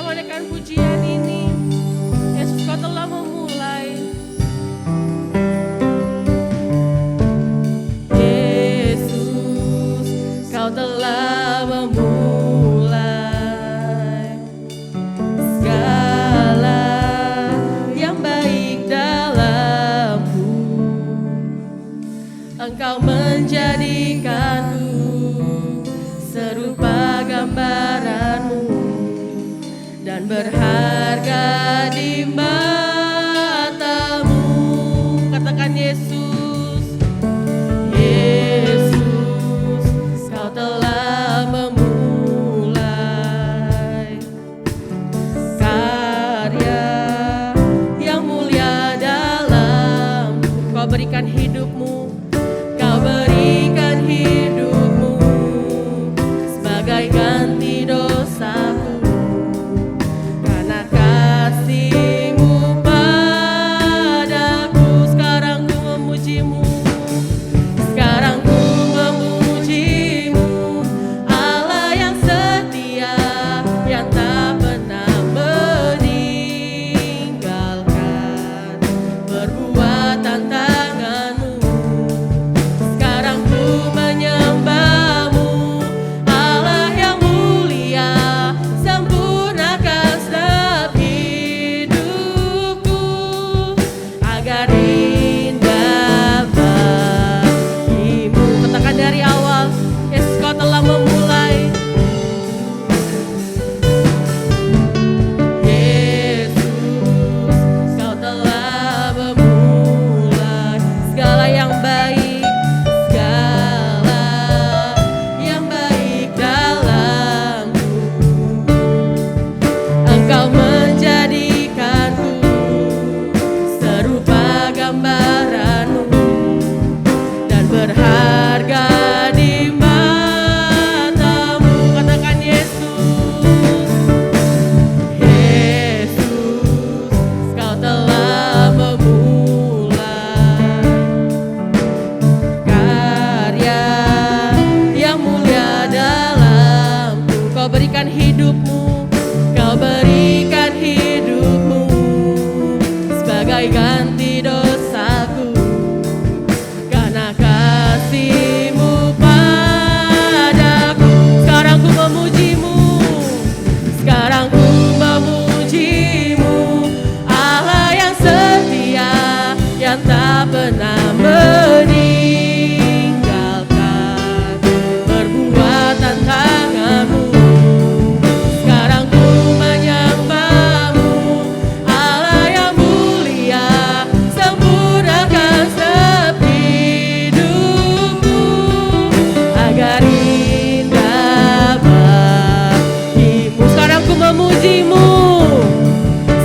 menyanyikan pujian ini. Yesus, Kau telah memulai. Yesus, Kau telah memulai segala yang baik dalamku. Engkau menjadikanku serupa gambaran-Mu dan berharga di mata-Mu. Katakan Yesus, Yesus, Kau telah memulai karya yang mulia dalamku. Kau berikan hidupmu, Kau berikan hidupmu sebagai ganti dosaku. Karena kasih-Mu padaku, sekarang ku memuji-Mu, sekarang ku memuji-Mu, Allah yang setia, yang tak pernah meninggalkan perbuatan tangan-Mu. Sekarang ku menyembah-Mu, Allah yang mulia, sempurnakan setiap hidupku agar indah bagimu. Katakan dari awal, Yesus, Kau telah memulai. Yesus, Kau telah memulai segala yang baik, segala yang baik dalamku. Engkau menjadikanku serupa gambaran-Mu dan berharga di mata-Mu. Katakan Yesus, Yesus, Kau telah memulai karya yang mulia dalamku. Kau berikan hidupmu, Kau berikan hidupmu sebagai ganti dosaku. Karena kasih-Mu padaku, sekarang ku memuji-Mu, sekarang ku memuji-Mu, Allah yang setia, yang tak pernah meninggalkan perbuatan tangan-Mu. Sekarang ku menyembah-Mu, Allah yang mulia, sempurnakan setiap hidupku agar indah bagimu. Sekarang ku memuji-Mu,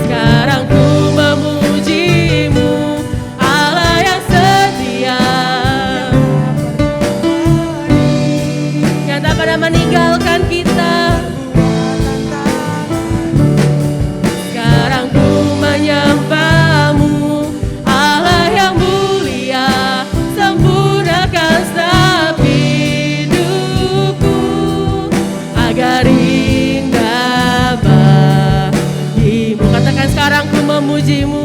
sekarang ku memuji-Mu, Allah yang setia, yang tak pernah meninggalkan kita. Sekarang ku menyembah-Mu, Allah yang mulia, sempurnakan setiap hidupku agar indah bagimu. Katakan, sekarang ku memuji-Mu.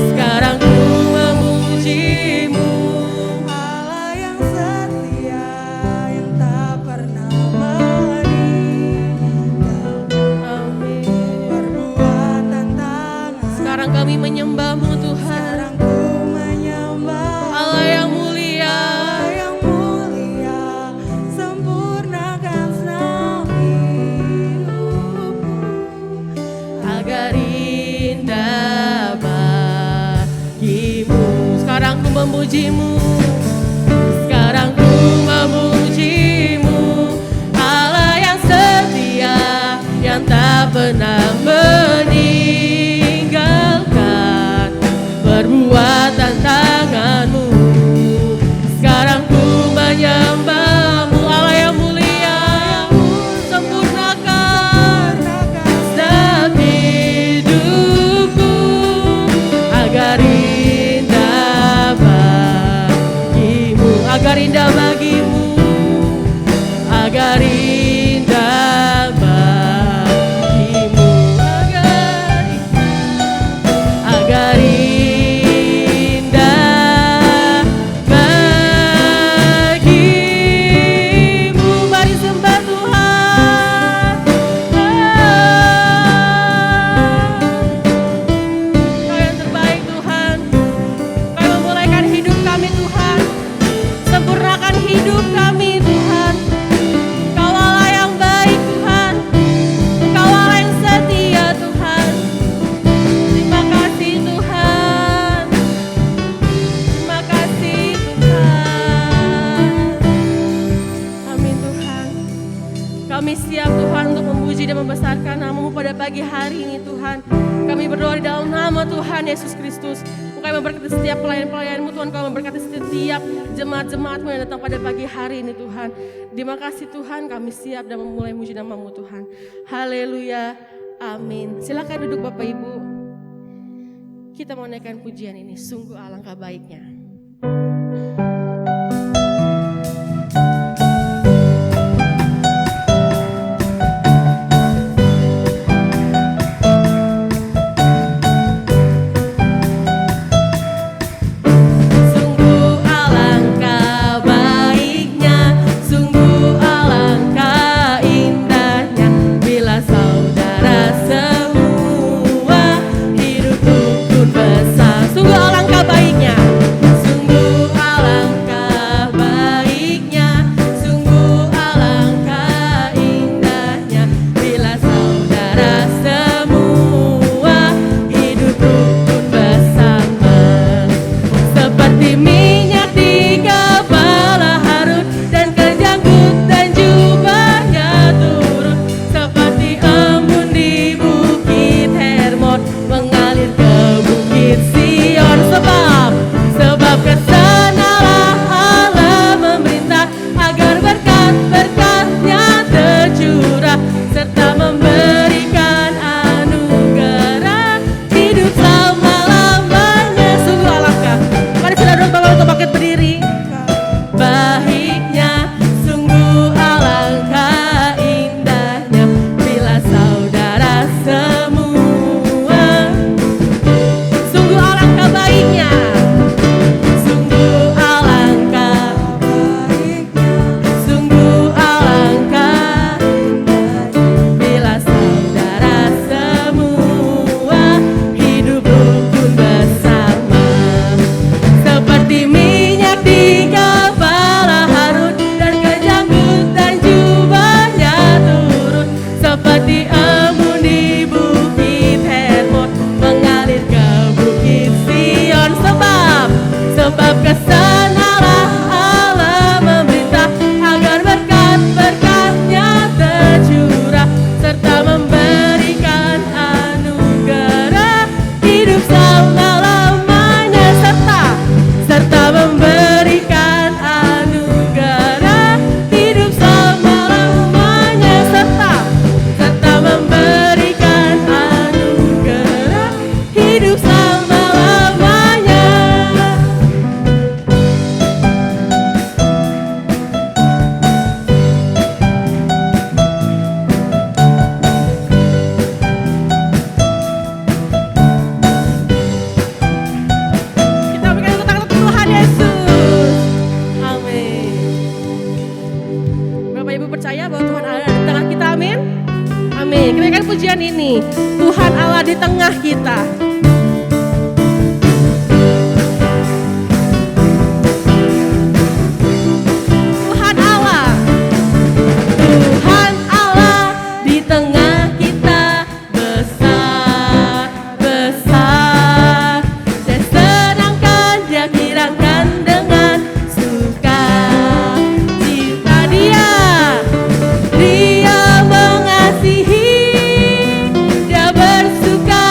Sekarang ku memuji-Mu, Allah yang setia, yang tak pernah meninggalkan amin. perbuatan tangan. Sekarang kami menyembah-Mu Tuhan, Sekarang ku menyembah Allah yang mulia. Allah yang mulia, sempurnakan setiap hidupku Agar indah bagimu. Sekarang ku memuji-Mu, sekarang ku memuji-Mu, Allah yang setia, yang tak pernah meninggalkan perbuatan tangan-Mu. Sekarang ku menyembah-Mu, Allah yang mulia, sempurnakan setiap hidupku agar indah bagimu. Kami siap Tuhan untuk memuji dan membesarkan nama-Mu pada pagi hari ini Tuhan. Kami berdoa di dalam nama Tuhan Yesus Kristus. Kami memberkati setiap pelayan-pelayan-Mu Tuhan. Kami memberkati setiap jemaat-jemaat-Mu yang datang pada pagi hari ini Tuhan. Terima kasih Tuhan, kami siap dan memulai muji nama-Mu Tuhan. Haleluya, amin. Silakan duduk Bapak Ibu. Kita mau naikkan pujian ini, sungguh alangkah baiknya. Sungguh alangkah baiknya. pujian ini. Tuhan Allah di tengah kita. Tuhan Allah. Tuhan Allah di tengah kita. Besar, besar. Dia senangkan, dia kirangkan dengan suka cita dia. Dia mengasihi, dia bersuka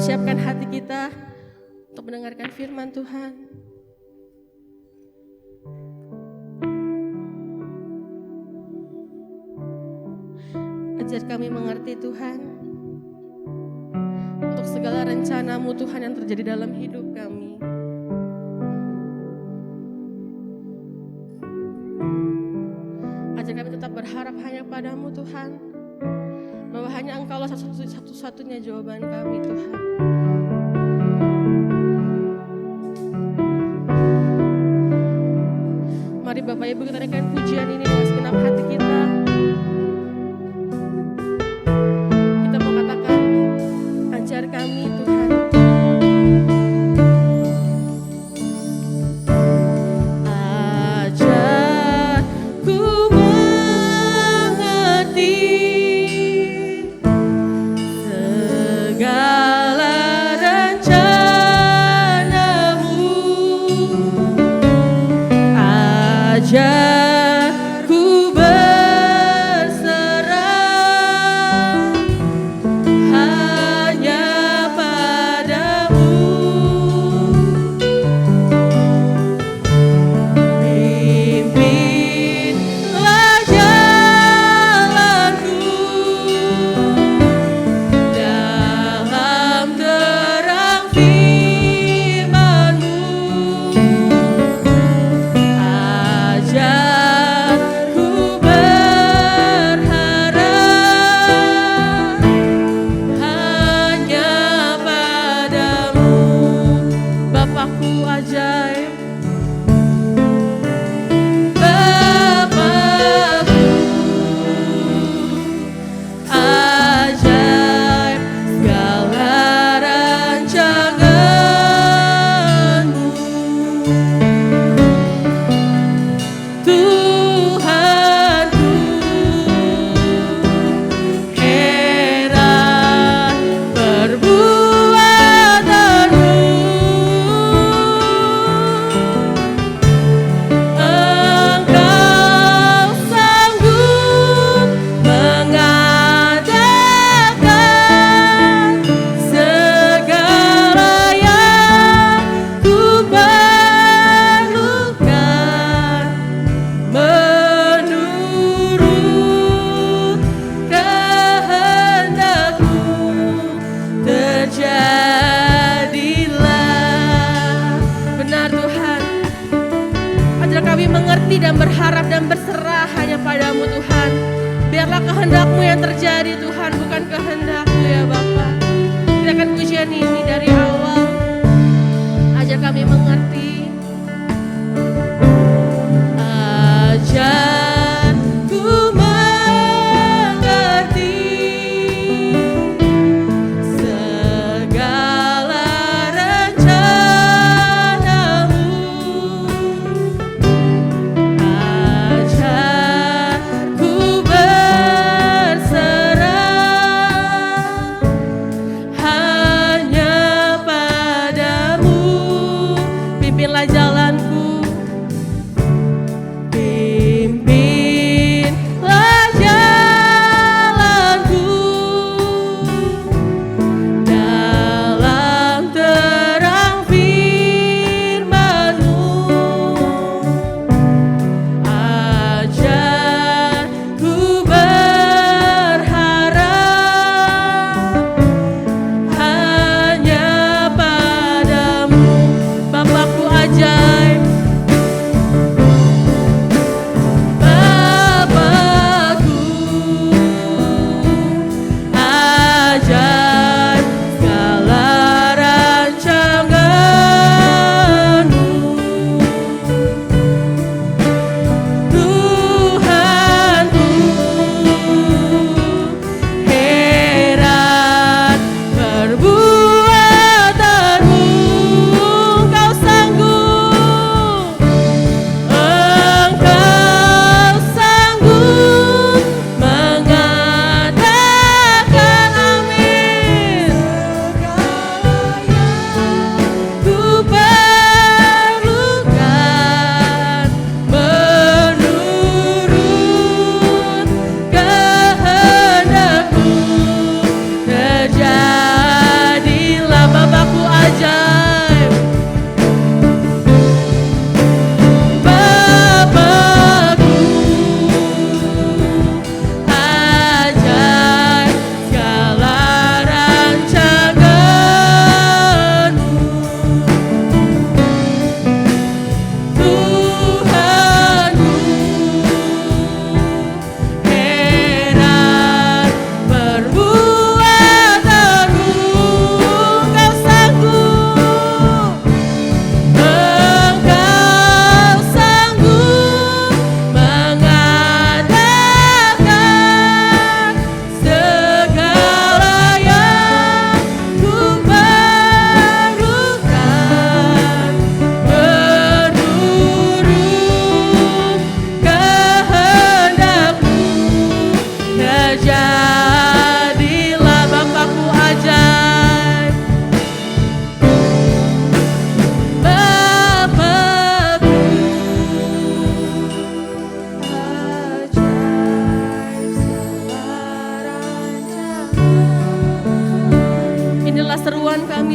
persiapkan hati kita untuk mendengarkan firman Tuhan. Ajar kami mengerti Tuhan, untuk segala rencana-Mu Tuhan yang terjadi dalam hidup kami. Ajar kami tetap berharap hanya padamu Tuhan, bahwa hanya Engkaulah satu-satunya jawaban kami Tuhan. Mari Bapak Ibu kita naikkan pujian ini dengan segenap hati kita. Kita mau katakan, ajar kami Tuhan. Ajar ku mengerti segala rencana-Mu. Ajar ku berserah hanya padamu. Pimpinlah jalanku dalam terang firman-Mu. Ajar ku berharap hanya padamu. Bapakku ajaib, Bapakku ajaib, segala rancangan-Mu. Tuhanku, heran perbuatan-Mu. Engkau sanggup mengadakan segala yang ku perlukan. Menurut kehendak-Mu terjadilah. Benar Tuhan, ajar kami mengerti dan berharap dan berserah hanya padamu Tuhan. Biarlah kehendak-Mu yang terjadi Tuhan, bukan kehendak-Ku ya Bapa. Kita akan pujian ini dari awal. Ajar kami mengerti. Ajar ku mengerti segala rencana-Mu. Ajar ku berserah hanya padamu. Pimpinlah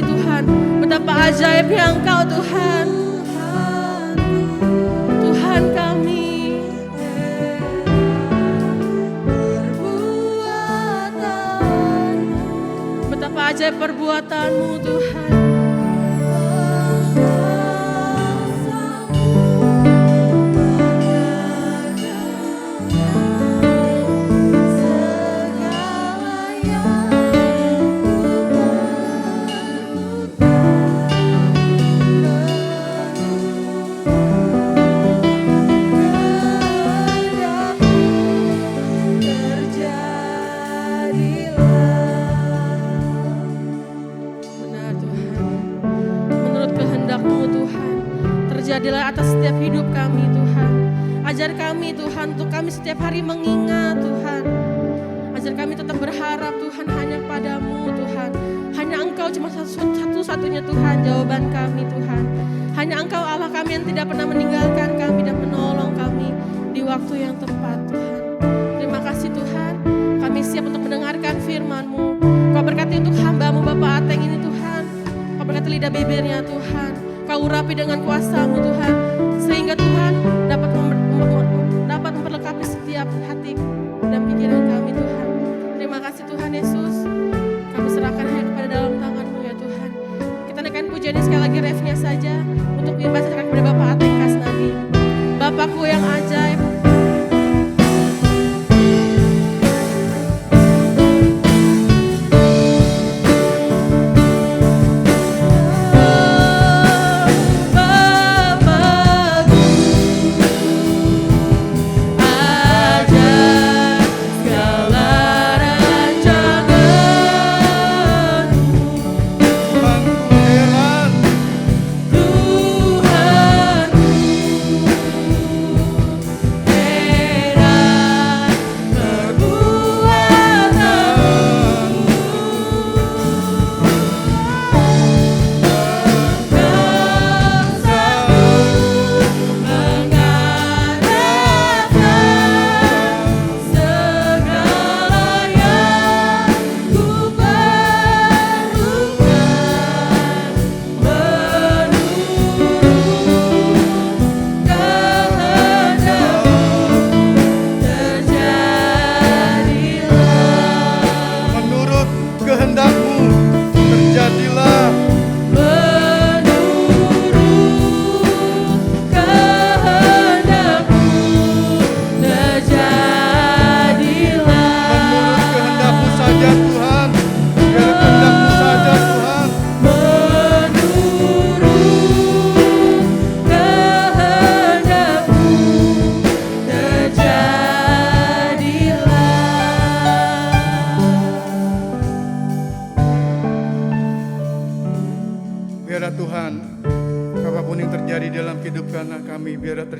Tuhan. Betapa ajaibnya Engkau Tuhan. Tuhan kami. Betapa ajaib perbuatan-Mu Tuhan. Benar Tuhan. Menurut kehendak-Mu Tuhan, terjadilah atas setiap hidup kami Tuhan. Ajar kami Tuhan untuk kami setiap hari mengingat Tuhan. Ajar kami tetap berharap Tuhan hanya padamu Tuhan. Hanya Engkau cuma satu-satunya Tuhan jawaban kami Tuhan. Hanya Engkau Allah kami yang tidak pernah meninggalkan kami dan menolong kami di waktu yang tepat Tuhan. Terima kasih Tuhan. Kami siap untuk mendengarkan firman-Mu. Kau berkati untuk hamba-Mu Bapak Ateng ini Tuhan. Kau berkati lidah bibirnya Tuhan. Kau urapi dengan kuasa-Mu Tuhan. Sehingga Tuhan dapat memperlengkapi setiap hati dan pikiran kami Tuhan. Terima kasih Tuhan Yesus. Kami serahkan hanya kepada dalam tangan-Mu ya Tuhan. Kita naikkan pujian ini sekali lagi refnya saja untuk dibacakan kepada Bapak Ateng Kasnadi. Bapakku yang ajaib.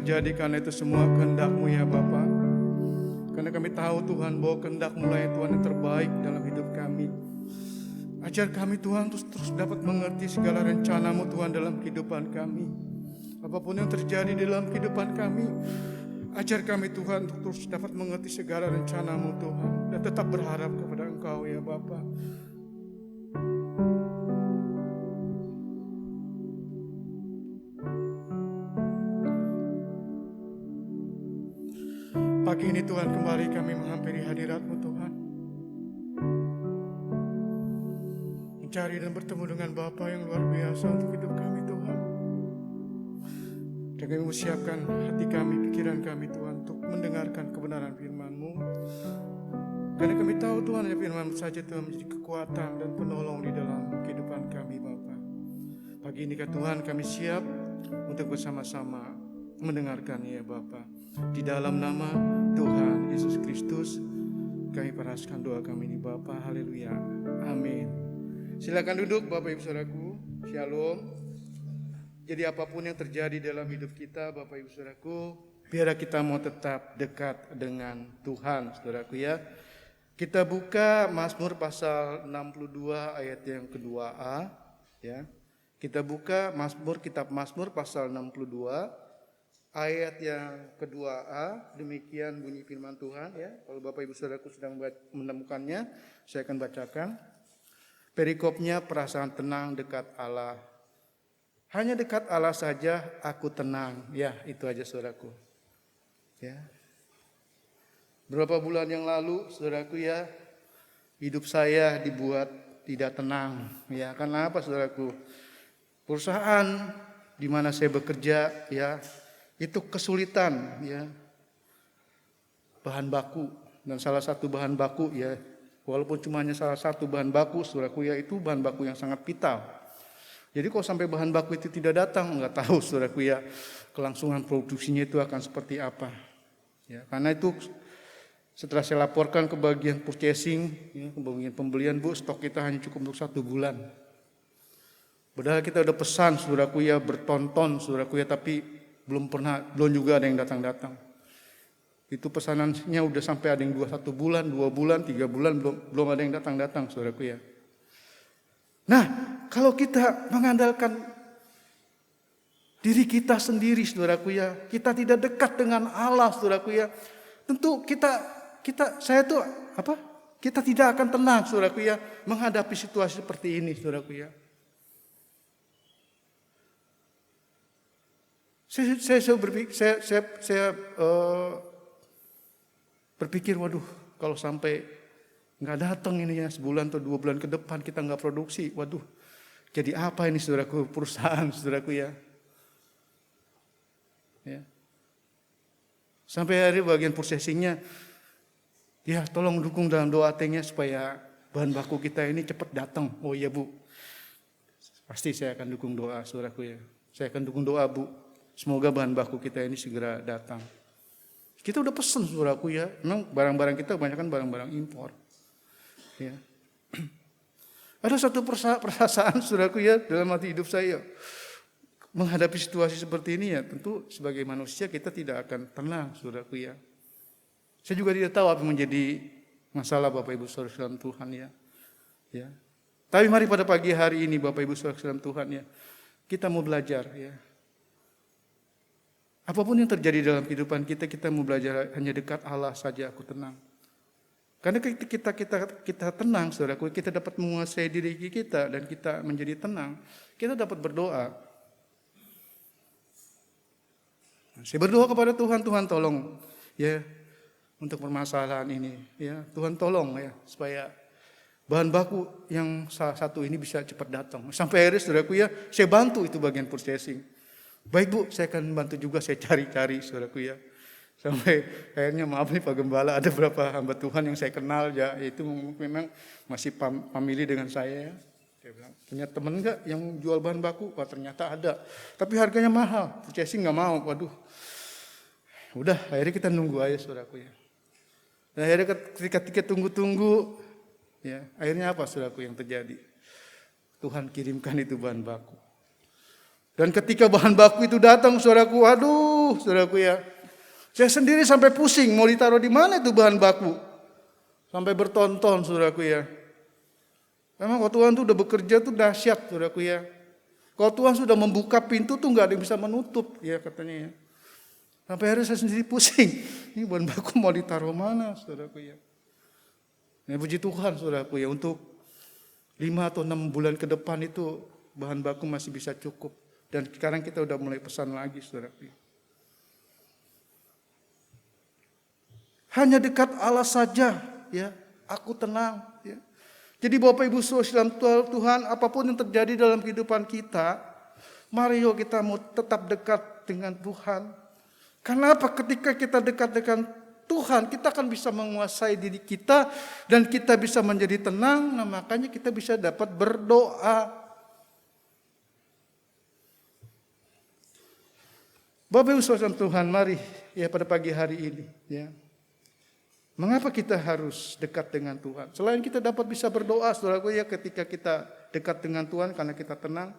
terjadi karena itu semua kehendak-Mu ya Bapa. Karena kami tahu Tuhan bahwa kehendak-Mu lah ya Tuhan yang terbaik dalam hidup kami. Ajar kami Tuhan terus dapat mengerti segala rencana-Mu Tuhan dalam kehidupan kami. Apapun yang terjadi dalam kehidupan kami, ajar kami Tuhan untuk terus dapat mengerti segala rencana-Mu Tuhan. Dan tetap berharap kepada Engkau ya Bapa. Pagi ini Tuhan kembali kami menghampiri hadirat-Mu Tuhan. Mencari dan bertemu dengan Bapa yang luar biasa untuk hidup kami Tuhan. Dan kami mempersiapkan hati kami, pikiran kami Tuhan untuk mendengarkan kebenaran firman-Mu. Karena kami tahu Tuhan hanya firman-Mu saja Tuhan menjadi kekuatan dan penolong di dalam kehidupan kami Bapa. Pagi ini Tuhan kami siap untuk bersama-sama mendengarkannya ya Bapa. Di dalam nama Tuhan Yesus Kristus kami paraskan doa kami ini Bapa. Haleluya. Amin. Silakan duduk Bapak Ibu Saudaraku. Shalom. Jadi apapun yang terjadi dalam hidup kita Bapak Ibu Saudaraku, biar kita mau tetap dekat dengan Tuhan Saudaraku ya. Kita buka Mazmur pasal 62 ayat yang kedua A ya. Kita buka kitab Mazmur pasal 62 ayat yang kedua A, demikian bunyi firman Tuhan ya. Kalau Bapak Ibu Saudaraku sedang menemukannya, saya akan bacakan. perikopnya perasaan tenang dekat Allah. Hanya dekat Allah saja aku tenang. Ya, itu aja saudaraku. Ya. Berapa bulan yang lalu saudaraku ya, hidup saya dibuat tidak tenang. Ya, karena apa saudaraku? Perusahaan di mana saya bekerja ya, itu kesulitan ya. Bahan baku, dan salah satu bahan baku ya, walaupun cuma hanya salah satu bahan baku saudaraku ya, itu bahan baku yang sangat vital. Jadi kalau sampai bahan baku itu tidak datang, nggak tahu saudaraku ya, kelangsungan produksinya itu akan seperti apa. Ya, karena itu setelah saya laporkan ke bagian purchasing, ya, ke bagian pembelian, Bu, stok kita hanya cukup untuk 1 bulan. Padahal kita udah pesan saudaraku ya, bertonton saudaraku ya, tapi belum juga ada yang datang-datang. Itu pesanannya udah sampai ada yang 1 bulan, 2 bulan, 3 bulan, belum ada yang datang-datang saudaraku ya. Nah, kalau kita mengandalkan diri kita sendiri saudaraku ya, kita tidak dekat dengan Allah saudaraku ya, tentu saya tuh kita tidak akan tenang saudaraku ya, menghadapi situasi seperti ini saudaraku ya. Saya berpikir, waduh, kalau sampai nggak datang ini ya, sebulan atau 2 bulan ke depan kita nggak produksi, waduh, jadi apa ini saudaraku, perusahaan saudaraku ya. Ya. Sampai hari bagian processingnya, ya tolong dukung dalam doa tengnya supaya bahan baku kita ini cepat datang. Oh iya Bu, pasti saya akan dukung doa saudaraku ya. Saya akan dukung doa Bu, semoga bahan baku kita ini segera datang. Kita udah pesen saudaraku ya, memang barang-barang kita kebanyakan barang-barang impor. Ya. Ada satu perasaan saudaraku ya dalam hati hidup saya, menghadapi situasi seperti ini ya, tentu sebagai manusia kita tidak akan tenang saudaraku ya. Saya juga tidak tahu apa menjadi masalah Bapak Ibu Saudara dalam Tuhan ya. Ya. Tapi mari pada pagi hari ini Bapak Ibu Saudara dalam Tuhan ya, kita mau belajar ya. Apapun yang terjadi dalam kehidupan kita, kita mau belajar hanya dekat Allah saja aku tenang. Karena kita tenang saudaraku, kita dapat menguasai diri kita dan kita menjadi tenang, kita dapat berdoa. Saya berdoa kepada Tuhan, Tuhan tolong ya untuk permasalahan ini ya. Tuhan tolong ya supaya bahan baku yang salah satu ini bisa cepat datang. Sampai akhirnya saudaraku ya, saya bantu itu bagian purchasing. Baik Bu, saya akan bantu juga, saya cari-cari saudaraku ya. Sampai akhirnya maaf nih Pak Gembala, ada beberapa hamba Tuhan yang saya kenal ya, itu memang masih family dengan saya ya. Saya bilang, punya teman enggak yang jual bahan baku? Wah ternyata ada, tapi harganya mahal, purchasing nggak mau, waduh. Udah, akhirnya kita nunggu aja saudaraku ya. Dan akhirnya ketika tunggu-tunggu, ya akhirnya apa saudaraku yang terjadi? Tuhan kirimkan itu bahan baku. Dan ketika bahan baku itu datang saudaraku, aduh saudaraku ya, saya sendiri sampai pusing mau ditaruh di mana itu bahan baku. Sampai bertonton saudaraku ya. Memang kalau Tuhan tuh udah bekerja tuh dahsyat saudaraku ya. Kalau Tuhan sudah membuka pintu tuh nggak ada yang bisa menutup ya katanya ya. Sampai akhirnya saya sendiri pusing. Ini bahan baku mau ditaruh mana saudaraku ya. Nah, puji Tuhan saudaraku ya, untuk 5 atau 6 bulan ke depan itu bahan baku masih bisa cukup. Dan sekarang kita udah mulai pesan lagi saudaraku ya. Hanya dekat Allah saja ya, aku tenang ya. Jadi Bapak Ibu Saudara Tuhan, apapun yang terjadi dalam kehidupan kita, mari yuk kita mau tetap dekat dengan Tuhan. Karena apa? Ketika kita dekat dengan Tuhan, kita akan bisa menguasai diri kita dan kita bisa menjadi tenang. Nah, makanya kita bisa dapat berdoa. Bapak Ibu Saudara Tuhan, mari ya pada pagi hari ini ya. Mengapa kita harus dekat dengan Tuhan? Selain kita dapat bisa berdoa, saudaraku ya, ketika kita dekat dengan Tuhan karena kita tenang.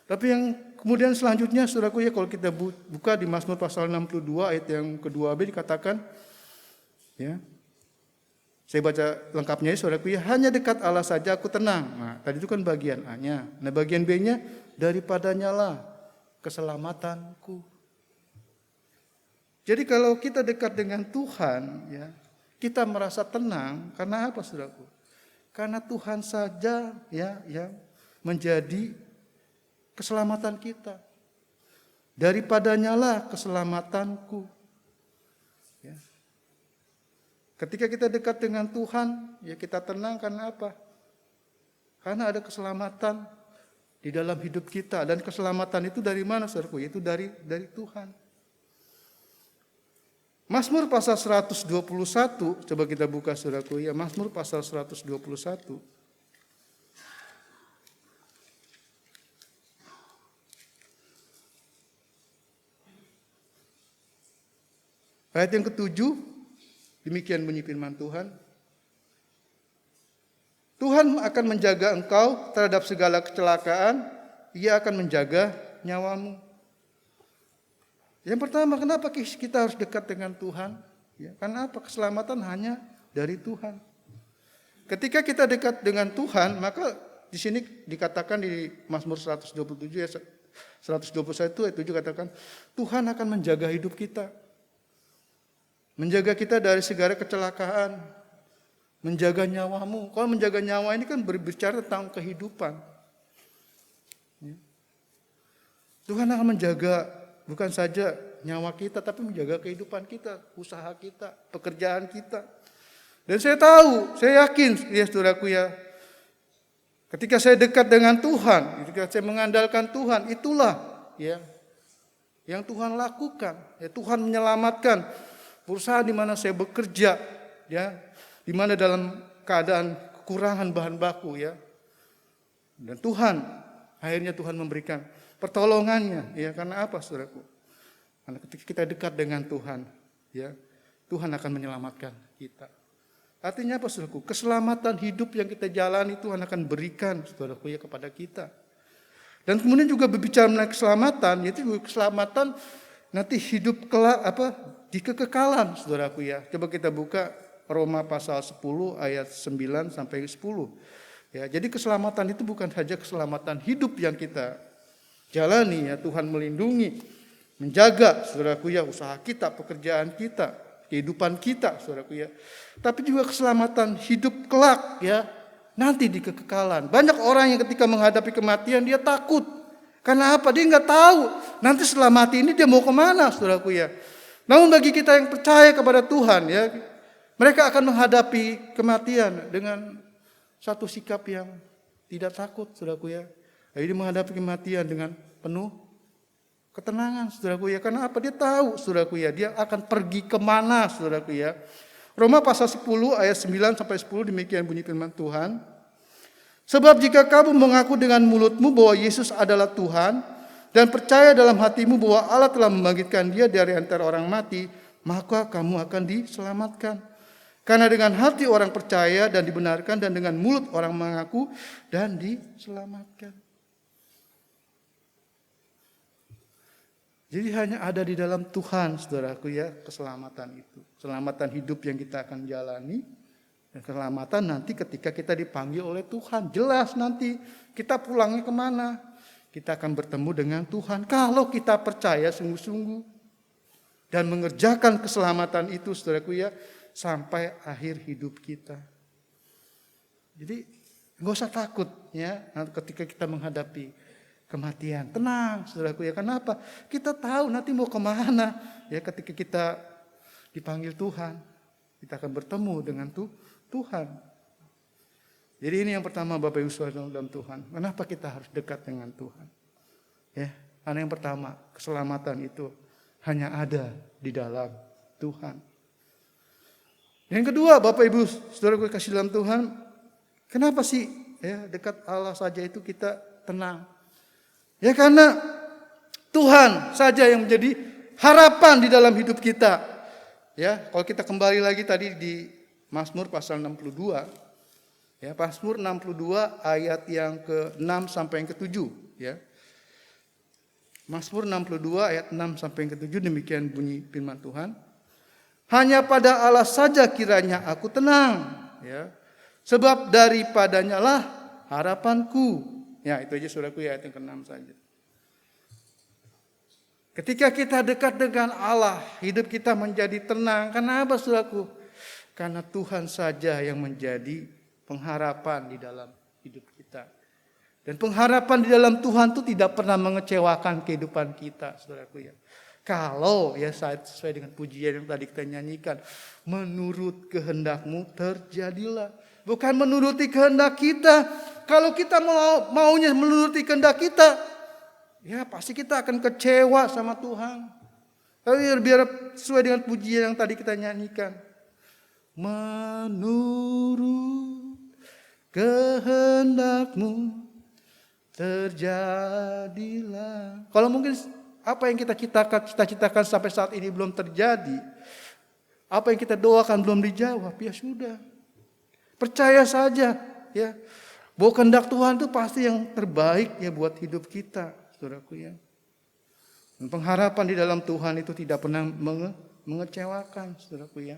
Tapi yang kemudian selanjutnya, saudaraku ya, kalau kita buka di Mazmur pasal 62 ayat yang kedua B dikatakan, ya, saya baca lengkapnya ya, saudaraku ya, hanya dekat Allah saja aku tenang. Nah, tadi itu kan bagian A-nya. Nah, bagian B-nya, daripadanya lah keselamatanku. Jadi kalau kita dekat dengan Tuhan, ya, kita merasa tenang, karena apa saudaraku? Karena Tuhan saja ya yang menjadi keselamatan kita. Daripadanya lah keselamatanku. Ya. Ketika kita dekat dengan Tuhan, ya kita tenang karena apa? Karena ada keselamatan di dalam hidup kita. Dan keselamatan itu dari mana, saudaraku? Itu dari Tuhan. Mazmur pasal 121, coba kita buka, saudaraku. Ya, Mazmur pasal 121. Ayat yang ke-7, demikian bunyi firman Tuhan. Tuhan akan menjaga engkau terhadap segala kecelakaan, Ia akan menjaga nyawamu. Yang pertama, kenapa kita harus dekat dengan Tuhan? Ya, karena apa? Keselamatan hanya dari Tuhan. Ketika kita dekat dengan Tuhan, maka di sini dikatakan di Mazmur 127 ya 121 ayat 7 katakan, Tuhan akan menjaga hidup kita. Menjaga kita dari segala kecelakaan. Menjaga nyawamu. Kalau menjaga nyawa ini kan berbicara tentang kehidupan. Tuhan akan menjaga bukan saja nyawa kita, tapi menjaga kehidupan kita, usaha kita, pekerjaan kita. Dan saya tahu, saya yakin, ya saudaraku ya, ketika saya dekat dengan Tuhan, ketika saya mengandalkan Tuhan, itulah ya yang Tuhan lakukan. Ya, Tuhan menyelamatkan perusahaan di mana saya bekerja, ya, di mana dalam keadaan kekurangan bahan baku, ya. Dan Tuhan, akhirnya Tuhan memberikan pertolongannya, ya. Karena apa, saudaraku? Karena ketika kita dekat dengan Tuhan, ya, Tuhan akan menyelamatkan kita. Artinya apa, saudaraku? Keselamatan hidup yang kita jalani Tuhan akan berikan, saudaraku, ya, kepada kita. Dan kemudian juga berbicara mengenai keselamatan, yaitu juga keselamatan nanti hidup kelak di kekekalan, saudaraku ya. Coba kita buka Roma pasal 10 ayat 9 sampai 10. Ya, jadi keselamatan itu bukan saja keselamatan hidup yang kita jalani, ya, Tuhan melindungi, menjaga, saudaraku ya, usaha kita, pekerjaan kita, kehidupan kita, saudaraku ya. Tapi juga keselamatan hidup kelak, ya, nanti di kekekalan. Banyak orang yang ketika menghadapi kematian dia takut. Karena apa? Dia nggak tahu nanti setelah mati ini dia mau kemana, saudaraku ya. Namun bagi kita yang percaya kepada Tuhan, ya, mereka akan menghadapi kematian dengan satu sikap yang tidak takut, saudaraku ya. Jadi menghadapi kematian dengan penuh ketenangan, saudaraku ya. Karena apa? Dia tahu, saudaraku ya, dia akan pergi kemana, saudaraku ya. Roma pasal 10 ayat 9 sampai 10 demikian bunyi firman Tuhan. Sebab jika kamu mengaku dengan mulutmu bahwa Yesus adalah Tuhan dan percaya dalam hatimu bahwa Allah telah membangkitkan Dia dari antara orang mati, maka kamu akan diselamatkan. Karena dengan hati orang percaya dan dibenarkan, dan dengan mulut orang mengaku dan diselamatkan. Jadi hanya ada di dalam Tuhan, saudaraku ya, keselamatan itu. Keselamatan hidup yang kita akan jalani. Dan keselamatan nanti ketika kita dipanggil oleh Tuhan. Jelas nanti kita pulangnya kemana. Kita akan bertemu dengan Tuhan. Kalau kita percaya sungguh-sungguh. Dan mengerjakan keselamatan itu, saudaraku ya, sampai akhir hidup kita. Jadi gak usah takut ya ketika kita menghadapi kematian. Tenang, saudaraku ya. Kenapa? Kita tahu nanti mau kemana. Ya, ketika kita dipanggil Tuhan, kita akan bertemu dengan Tuhan. Jadi ini yang pertama, Bapak Ibu Saudara dalam Tuhan. Kenapa kita harus dekat dengan Tuhan? Ya, karena yang pertama, keselamatan itu hanya ada di dalam Tuhan. Yang kedua, Bapak Ibu Saudara gue kasih dalam Tuhan, kenapa sih ya dekat Allah saja itu kita tenang? Ya karena Tuhan saja yang menjadi harapan di dalam hidup kita. Ya, kalau kita kembali lagi tadi di Mazmur pasal 62. Ya, Mazmur 62 ayat yang ke-6 sampai yang ke-7, ya. Mazmur 62 ayat 6 sampai yang ke-7 demikian bunyi firman Tuhan. Hanya pada Allah saja kiranya aku tenang, ya. Sebab daripadanya lah harapanku. Ya, itu aja saudaraku ya, ayat yang ke-6 saja. Ketika kita dekat dengan Allah, hidup kita menjadi tenang. Kenapa saudaraku? Karena Tuhan saja yang menjadi pengharapan di dalam hidup kita. Dan pengharapan di dalam Tuhan itu tidak pernah mengecewakan kehidupan kita, saudaraku ya. Kalau ya sesuai dengan pujian yang tadi kita nyanyikan, menurut kehendakmu terjadilah. Bukan menuruti kehendak kita. Kalau kita maunya menuruti kehendak kita, ya pasti kita akan kecewa sama Tuhan. Tapi biar sesuai dengan pujian yang tadi kita nyanyikan. Menurut kehendakmu terjadilah. Kalau mungkin apa yang kita cita-citakan sampai saat ini belum terjadi, apa yang kita doakan belum dijawab, ya sudah. Percaya saja ya, bahwa kehendak Tuhan itu pasti yang terbaik ya buat hidup kita, saudaraku ya. Dan pengharapan di dalam Tuhan itu tidak pernah mengecewakan, saudaraku ya.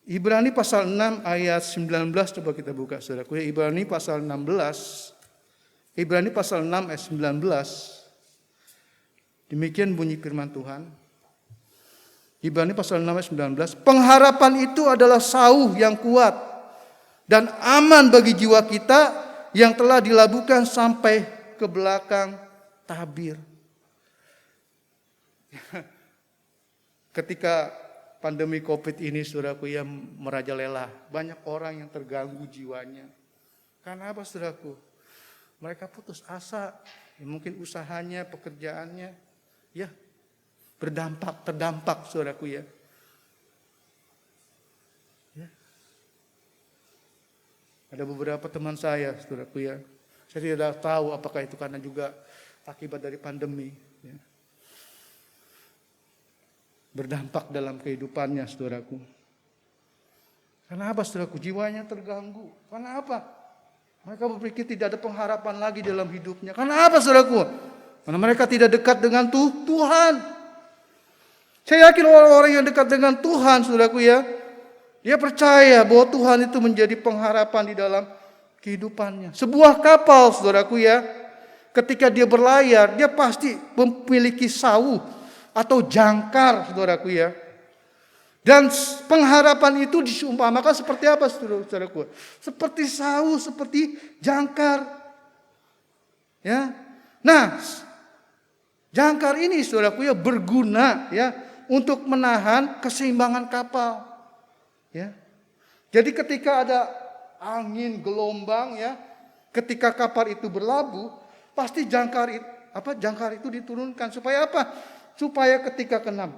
Ibrani pasal 6 ayat 19 coba kita buka, saudaraku ya. Ibrani pasal 16. Ibrani pasal 6 ayat 19. Demikian bunyi firman Tuhan. Ibrani pasal 6 ayat 19. Pengharapan itu adalah sauh yang kuat dan aman bagi jiwa kita yang telah dilabuhkan sampai ke belakang tabir. Ketika pandemi COVID ini, saudaraku, yang merajalela, banyak orang yang terganggu jiwanya. Karena apa, saudaraku? Mereka putus asa, ya, mungkin usahanya, pekerjaannya, ya terdampak, saudaraku ya. Ya. Ada beberapa teman saya, saudaraku ya. Saya tidak tahu apakah itu karena juga akibat dari pandemi. Ya. Berdampak dalam kehidupannya, saudaraku. Karena apa, saudaraku? Jiwanya terganggu. Karena apa? Mereka berpikir tidak ada pengharapan lagi dalam hidupnya. Karena apa, saudaraku? Karena mereka tidak dekat dengan Tuhan. Saya yakin orang-orang yang dekat dengan Tuhan, saudaraku ya, dia percaya bahwa Tuhan itu menjadi pengharapan di dalam kehidupannya. Sebuah kapal, saudaraku ya, ketika dia berlayar, dia pasti memiliki sauh atau jangkar, saudaraku ya. Dan pengharapan itu disumpamakan seperti apa, saudaraku? Seperti sauh, seperti jangkar. Ya. Nah, jangkar ini, saudaraku ya, berguna ya untuk menahan keseimbangan kapal. Ya. Jadi ketika ada angin, gelombang ya, ketika kapal itu berlabuh, pasti jangkar itu diturunkan supaya apa? Supaya ketika kena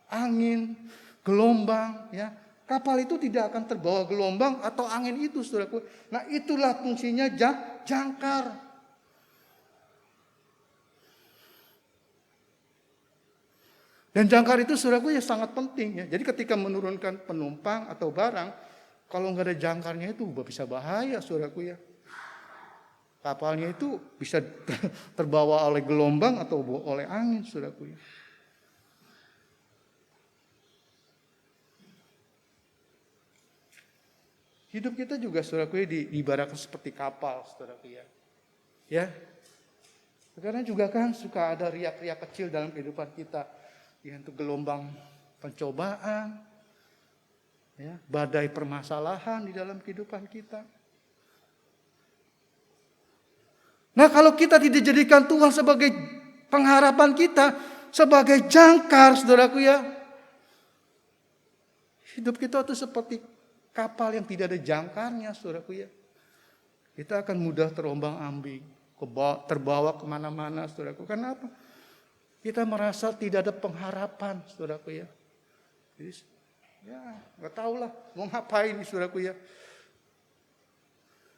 angin, gelombang ya, kapal itu tidak akan terbawa gelombang atau angin itu, saudaraku. Nah, itulah fungsinya jangkar. Dan jangkar itu, saudaraku, ya sangat penting ya. Jadi ketika menurunkan penumpang atau barang, kalau nggak ada jangkarnya itu bisa bahaya, saudaraku ya. Kapalnya itu bisa terbawa oleh gelombang atau oleh angin, saudaraku ya. Hidup kita juga, saudaraku ya, diibaratkan seperti kapal, saudaraku ya. Ya. Karena juga kan suka ada riak-riak kecil dalam kehidupan kita. Ya, untuk gelombang pencobaan, ya, badai permasalahan di dalam kehidupan kita. Nah, kalau kita tidak jadikan Tuhan sebagai pengharapan kita, sebagai jangkar, saudaraku ya, hidup kita itu seperti kapal yang tidak ada jangkarnya, saudaraku ya. Kita akan mudah terombang-ambing, terbawa kemana-mana, saudaraku. Karena apa? Kita merasa tidak ada pengharapan, saudaraku ya. Jadi, ya nggak tahulah mau ngapain, saudaraku ya.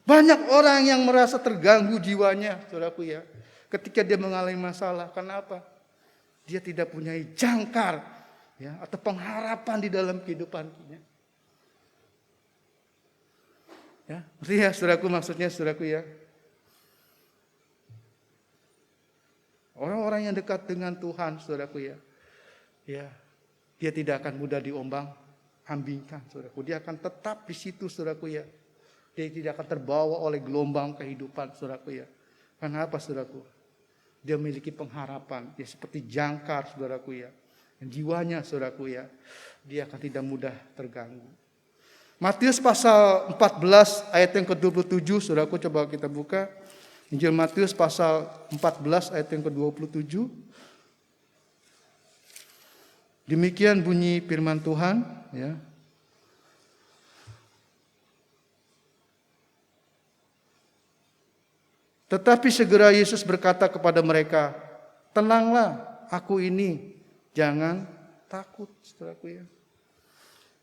Banyak orang yang merasa terganggu jiwanya, saudaraku ya, ketika dia mengalami masalah. Kenapa? Dia tidak punya jangkar, ya, atau pengharapan di dalam kehidupannya. Ya, ngerti ya, saudaraku, maksudnya, saudaraku ya. Orang-orang yang dekat dengan Tuhan, saudaraku ya, ya, dia tidak akan mudah diombang-ambingkan, saudaraku. Dia akan tetap di situ, saudaraku ya. Dia tidak akan terbawa oleh gelombang kehidupan, saudaraku ya. Karena apa, saudaraku? Dia memiliki pengharapan, dia seperti jangkar, saudaraku ya. Dan jiwanya, saudaraku ya, dia akan tidak mudah terganggu. Matius pasal 14 ayat yang ke-27, saudaraku coba kita buka. Injil Matius pasal 14 ayat yang ke-27. Demikian bunyi firman Tuhan, ya. Tetapi segera Yesus berkata kepada mereka, "Tenanglah, aku ini, jangan takut," saudaraku ya.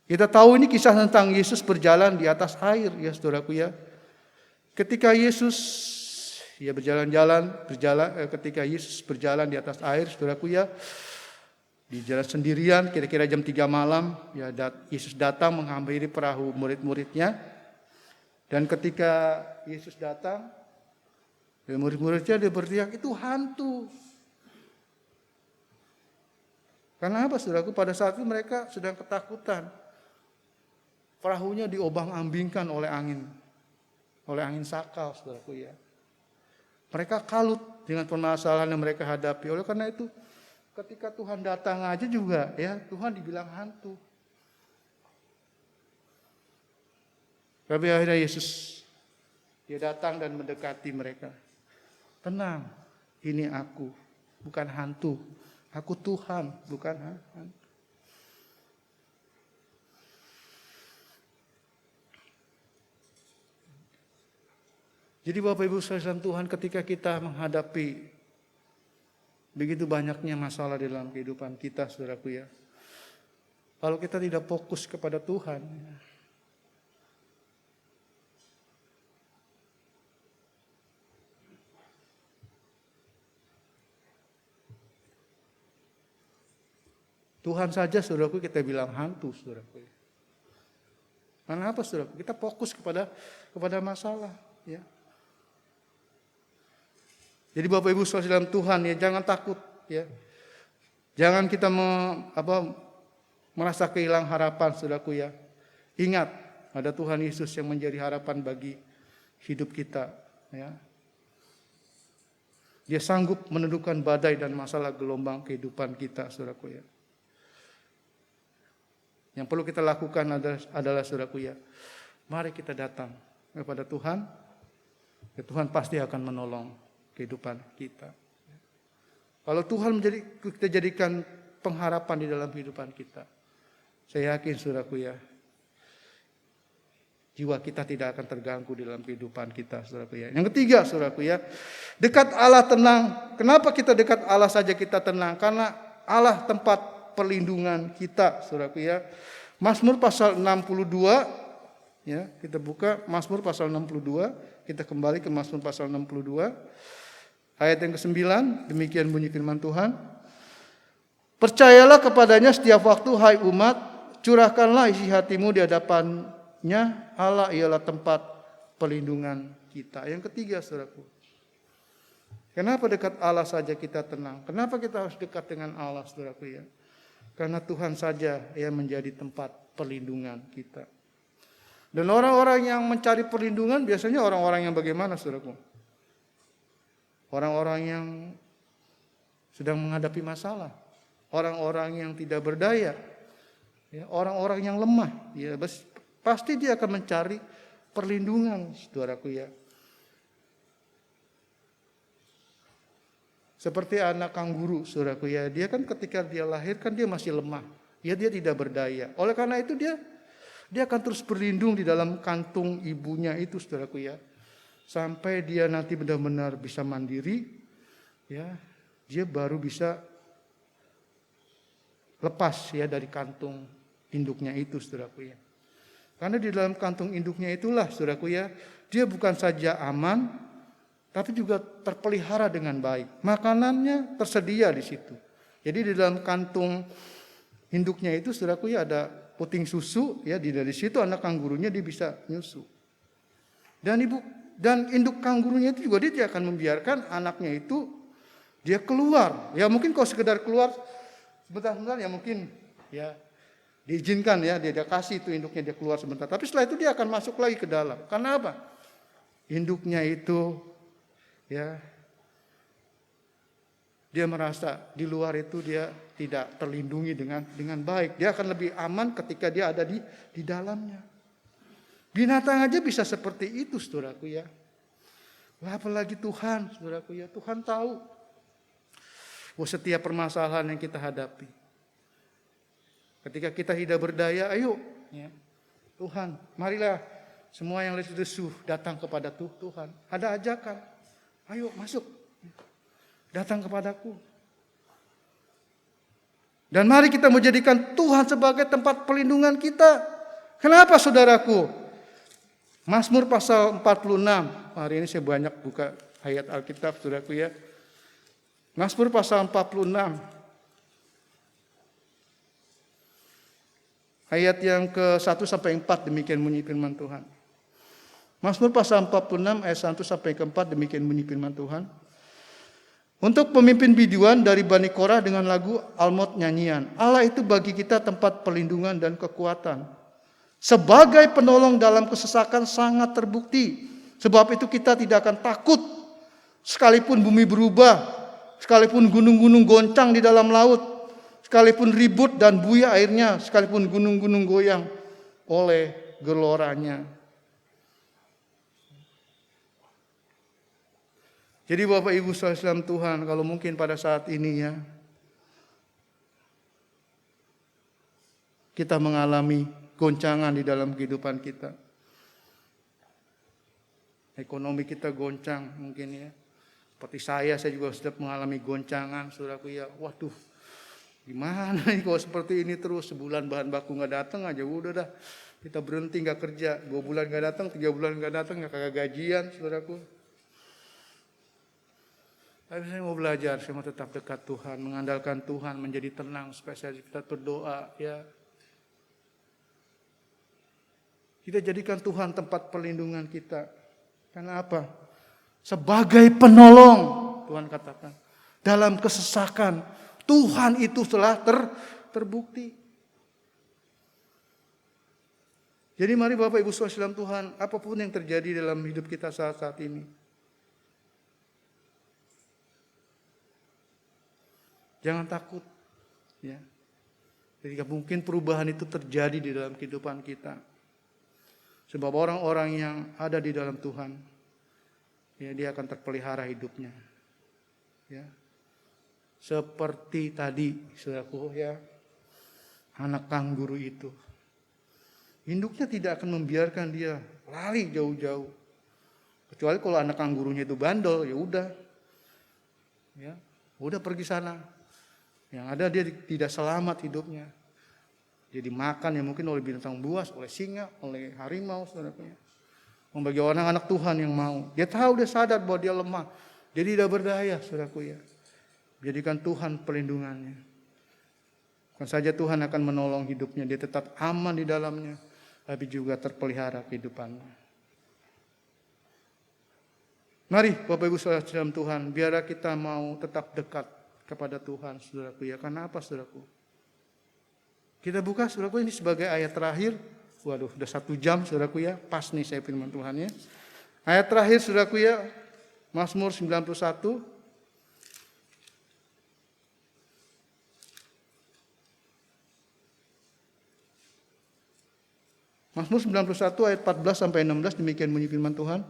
Kita tahu ini kisah tentang Yesus berjalan di atas air, ya saudaraku ya. Ketika Yesus ketika Yesus berjalan di atas air, saudaraku ya, di jalan sendirian, kira-kira jam 3 malam, ya Yesus datang menghampiri perahu murid-muridnya. Dan ketika Yesus datang, ya murid-muridnya dia berteriak, "Itu hantu." Karena apa, saudaraku? Pada saat itu mereka sedang ketakutan. Perahunya diobang-ambingkan oleh angin sakal, saudaraku ya. Mereka kalut dengan permasalahan yang mereka hadapi. Oleh karena itu, ketika Tuhan datang aja juga, ya Tuhan dibilang hantu. Tapi akhirnya Yesus, dia datang dan mendekati mereka. "Tenang, ini aku, bukan hantu. Aku Tuhan, bukan hantu." Jadi Bapak Ibu sekalian Tuhan, ketika kita menghadapi begitu banyaknya masalah di dalam kehidupan kita, saudaraku ya. Kalau kita tidak fokus kepada Tuhan, Tuhan saja, saudaraku, kita bilang hantu, saudaraku. Karena apa, saudaraku? Kita fokus kepada masalah, ya. Jadi Bapak Ibu saudara dalam Tuhan, ya jangan takut, ya. Jangan kita merasa kehilangan harapan, saudaraku ya. Ingat, ada Tuhan Yesus yang menjadi harapan bagi hidup kita, ya. Dia sanggup menundukkan badai dan masalah gelombang kehidupan kita, saudaraku ya. Yang perlu kita lakukan adalah saudaraku ya, mari kita datang kepada Tuhan. Ya, Tuhan pasti akan menolong kehidupan kita. Kalau Tuhan kita jadikan pengharapan di dalam kehidupan kita, saya yakin saudaraku ya, jiwa kita tidak akan terganggu di dalam kehidupan kita, saudaraku ya. Yang ketiga, saudaraku ya, dekat Allah tenang. Kenapa kita dekat Allah saja kita tenang? Karena Allah tempat perlindungan kita, saudaraku ya. Mazmur pasal 62, ya, kita buka Mazmur pasal 62, kita kembali ke Mazmur pasal 62. Ayat yang ke-9, demikian bunyi firman Tuhan. "Percayalah kepadanya setiap waktu, hai umat, curahkanlah isi hatimu di hadapannya, Allah ialah tempat perlindungan kita." Yang ketiga, saudaraku. Kenapa dekat Allah saja kita tenang? Kenapa kita harus dekat dengan Allah, saudaraku ya? Karena Tuhan saja yang menjadi tempat perlindungan kita. Dan orang-orang yang mencari perlindungan biasanya orang-orang yang bagaimana, saudaraku? Orang-orang yang sedang menghadapi masalah, orang-orang yang tidak berdaya, ya, orang-orang yang lemah, ya, pasti dia akan mencari perlindungan, saudaraku ya. Seperti anak kanguru, saudaraku ya, dia kan ketika dia lahir kan dia masih lemah, ya dia tidak berdaya. Oleh karena itu dia akan terus berlindung di dalam kantung ibunya itu, saudaraku ya. Sampai dia nanti benar-benar bisa mandiri, ya, dia baru bisa lepas ya dari kantung induknya itu, saudaraku ya. Karena di dalam kantung induknya itulah, saudaraku ya, dia bukan saja aman, tapi juga terpelihara dengan baik. Makanannya tersedia di situ. Jadi di dalam kantung induknya itu, saudaraku ya, ada puting susu, ya, dari situ anak kanggurunya dia bisa nyusu. Dan induk kanggurunya itu juga dia akan membiarkan anaknya itu dia keluar. Ya mungkin kalau sekedar keluar sebentar-sebentar ya mungkin ya diizinkan ya, dia kasih itu induknya dia keluar sebentar. Tapi setelah itu dia akan masuk lagi ke dalam. Karena apa? Induknya itu ya dia merasa di luar itu dia tidak terlindungi dengan baik. Dia akan lebih aman ketika dia ada di dalamnya. Binatang aja bisa seperti itu, saudaraku ya. Apalagi Tuhan, saudaraku ya. Tuhan tahu setiap permasalahan yang kita hadapi. Ketika kita tidak berdaya, ayo ya. Tuhan, marilah semua yang lesu-lesu datang kepada Tuhan. Ada ajakan, ayo masuk, datang kepadaku. Dan mari kita menjadikan Tuhan sebagai tempat perlindungan kita. Kenapa saudaraku? Mazmur pasal 46. Hari ini saya banyak buka ayat Alkitab, saudaraku ya. Mazmur pasal 46. Ayat yang ke-1 sampai 4 demikian bunyi firman Tuhan. Mazmur pasal 46 ayat 1 sampai ke-4 demikian bunyi firman Tuhan. Untuk pemimpin biduan dari Bani Korah dengan lagu Almot nyanyian. Allah itu bagi kita tempat perlindungan dan kekuatan. Sebagai penolong dalam kesesakan sangat terbukti. Sebab itu kita tidak akan takut. Sekalipun bumi berubah. Sekalipun gunung-gunung goncang di dalam laut. Sekalipun ribut dan buih airnya. Sekalipun gunung-gunung goyang oleh geloranya. Jadi Bapak Ibu saudara Tuhan, kalau mungkin pada saat ini ya, kita mengalami goncangan di dalam kehidupan kita. Ekonomi kita goncang mungkin ya. Seperti saya juga sudah mengalami goncangan, saudaraku ya. Waduh, gimana nih kalau seperti ini terus, sebulan bahan baku nggak datang aja, udah dah kita berhenti nggak kerja, 2 bulan nggak datang, 3 bulan nggak datang, nggak kagak gajian, saudaraku. Tapi saya mau belajar, saya mau tetap dekat Tuhan, mengandalkan Tuhan, menjadi tenang supaya kita berdoa ya. Kita jadikan Tuhan tempat perlindungan kita. Karena apa? Sebagai penolong, Tuhan katakan. Dalam kesesakan, Tuhan itu telah terbukti. Jadi mari Bapak Ibu saudara Tuhan, apapun yang terjadi dalam hidup kita saat ini, jangan takut, ya. Ketika mungkin perubahan itu terjadi di dalam kehidupan kita, sebab orang-orang yang ada di dalam Tuhan, ya, dia akan terpelihara hidupnya, ya. Seperti tadi, saudaraku, ya, anak kanguru itu, induknya tidak akan membiarkan dia lari jauh-jauh, kecuali kalau anak kangurunya itu bandel, ya udah pergi sana. Yang ada dia tidak selamat hidupnya. Dia dimakan ya mungkin oleh binatang buas, oleh singa, oleh harimau, saudaraku. Bagi orang anak Tuhan yang mau, dia tahu, dia sadar bahwa dia lemah, dia tidak berdaya, saudaraku ya. Jadikan Tuhan perlindungannya. Bukan saja Tuhan akan menolong hidupnya, dia tetap aman di dalamnya, tapi juga terpelihara kehidupannya. Mari Bapak Ibu saudara dalam Tuhan, biar kita mau tetap dekat kepada Tuhan, saudaraku ya. Karena apa, saudaraku? Kita buka, saudaraku, ini sebagai ayat terakhir. Waduh, udah 1 jam, saudaraku ya. Pas nih saya firman Tuhan ya. Ayat terakhir, saudaraku ya. Mazmur 91. Mazmur 91 ayat 14 sampai 16 demikian bunyi firman Tuhan.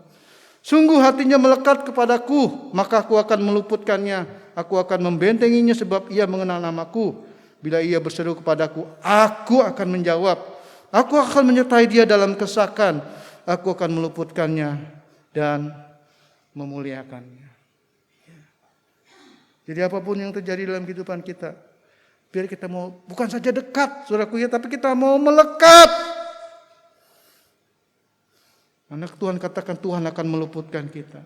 Sungguh hatinya melekat kepadaku, maka aku akan meluputkannya. Aku akan membentenginya sebab ia mengenal namaku. Bila ia berseru kepadaku, aku akan menjawab. Aku akan menyertai dia dalam kesakan. Aku akan meluputkannya dan memuliakannya. Jadi apapun yang terjadi dalam kehidupan kita, biar kita mau bukan saja dekat, saudaraku ya, tapi kita mau melekat. Anak Tuhan katakan Tuhan akan meluputkan kita.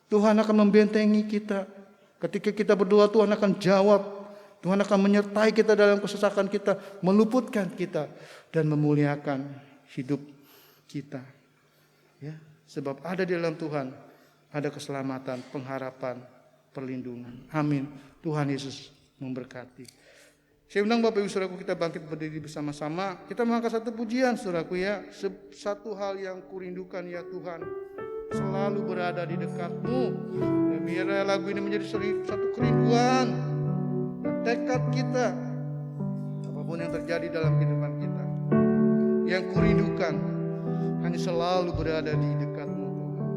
Tuhan akan membentengi kita. Ketika kita berdoa Tuhan akan jawab. Tuhan akan menyertai kita dalam kesesakan kita. Meluputkan kita. Dan memuliakan hidup kita. Ya, sebab ada di dalam Tuhan. Ada keselamatan, pengharapan, perlindungan. Amin. Tuhan Yesus memberkati. Saya undang Bapak Ibu Saudaraku kita bangkit berdiri bersama-sama. Kita mengangkat satu pujian Saudaraku ya. Satu hal yang kurindukan ya Tuhan. Selalu berada di dekatmu. Dan biar lagu ini menjadi satu kerinduan. Dan tekad kita. Apapun yang terjadi dalam kehidupan kita. Yang kurindukan. hanya selalu berada di dekat-Mu Tuhan.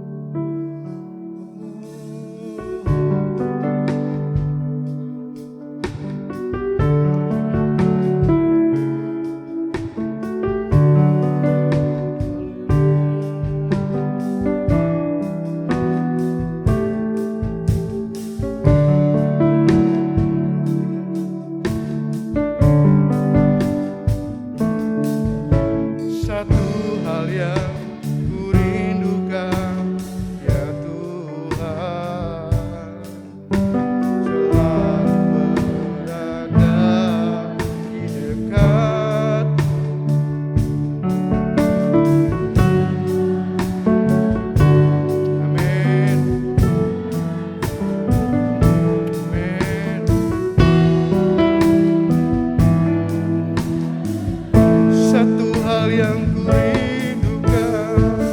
Satu hal yang ku rindukan, ya Tuhan, selalu berada di dekat. Amin. Amin. Satu hal yang ku rindukan, amin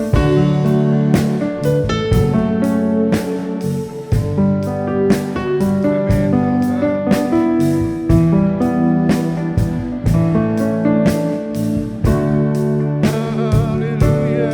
Tuhan. Haleluya.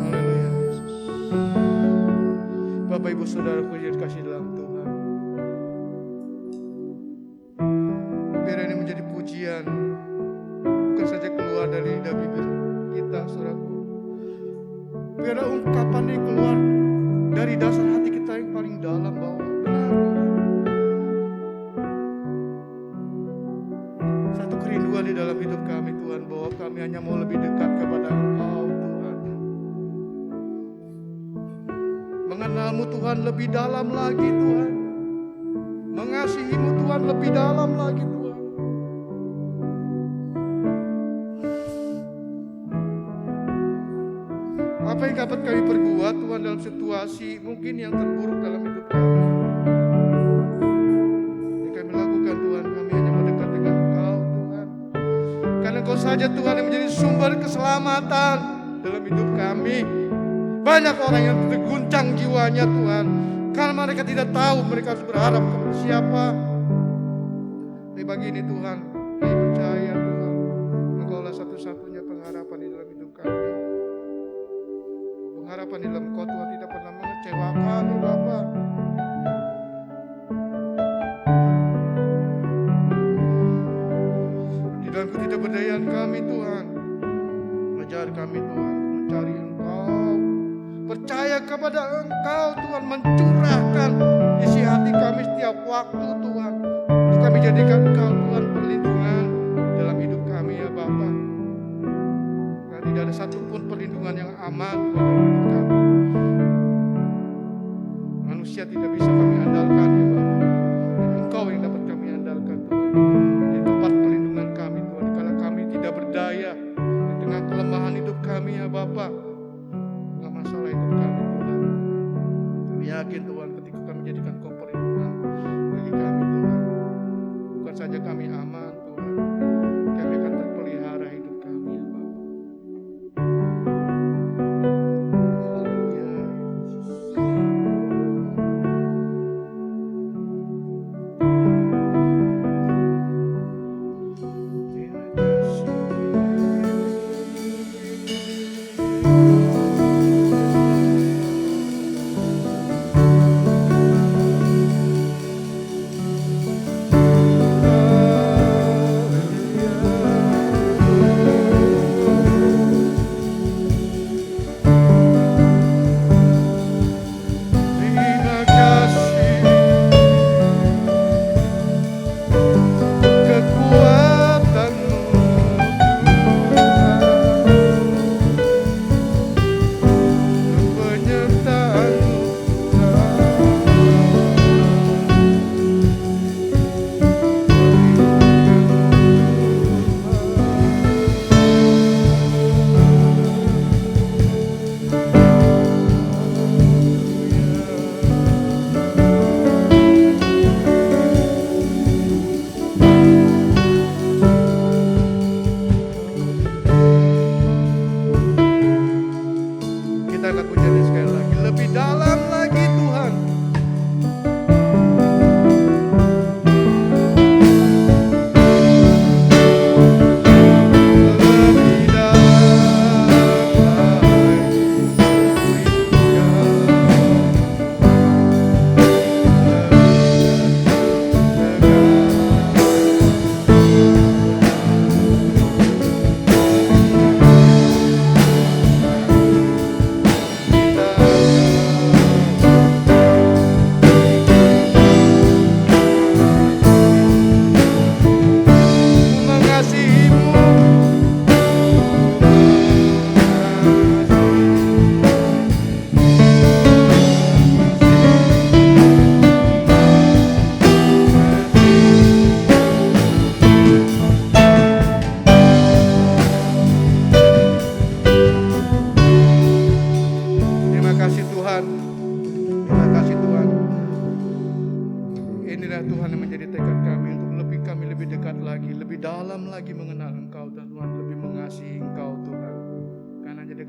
Haleluya, Yesus. Bapak Ibu Saudaraku yang dikasihi dalam Tuhan, biar ini menjadi pujian, bukan saja keluar dari lidah bibir kita, saudaraku. Biar ungkapan ini keluar dari dasar hati kita yang paling dalam, bahwa benar Tuhan, satu kerinduan di dalam hidup kami Tuhan, bahwa kami hanya mau lebih dekat kepada Engkau Tuhan, mengenal-Mu Tuhan lebih dalam lagi Tuhan, mengasihi-Mu Tuhan lebih dalam lagi Tuhan. Apa yang dapat kami perbuat Tuhan dalam situasi mungkin yang terburuk dalam hidup kami, yang kami lakukan Tuhan, kami hanya mendekat dengan Engkau Tuhan, karena Engkau saja Tuhan yang menjadi sumber keselamatan dalam hidup kami. Banyak orang yang terguncang jiwanya Tuhan, karena mereka tidak tahu mereka harus berharap kepada siapa. Tapi bagi ini Tuhan, kami percaya Tuhan, Engkaulah satu-satunya pengharapan di dalam hidup kami. Pengharapan di dalam Engkau Tuhan tidak pernah mengecewakan ya Bapa. Di dalam ketidakberdayaan kami Tuhan, ajar kami Tuhan mencari Engkau, percaya kepada Engkau Tuhan, mencurahkan isi hati kami setiap waktu Tuhan, untuk kami jadikan Engkau Tuhan perlindungan dalam hidup kami ya Bapa. Karena tidak ada satupun perlindungan yang aman Tuhan dalam hidup kami. Manusia tidak bisa kami andalkan ya Bapa, dan Engkau yang dapat kami andalkan Tuhan. Di tempat perlindungan kami Tuhan, kalau kami tidak berdaya di tengah kelemahan hidup kami ya Bapa, enggak masalah hidup kami Tuhan. Kami yakin Tuhan, ketika kami jadikan Engkau perlindungan bagi kami Tuhan, bukan saja kami aman Tuhan, kami akan terpelihara hidup kami ya Bapa. Haleluya.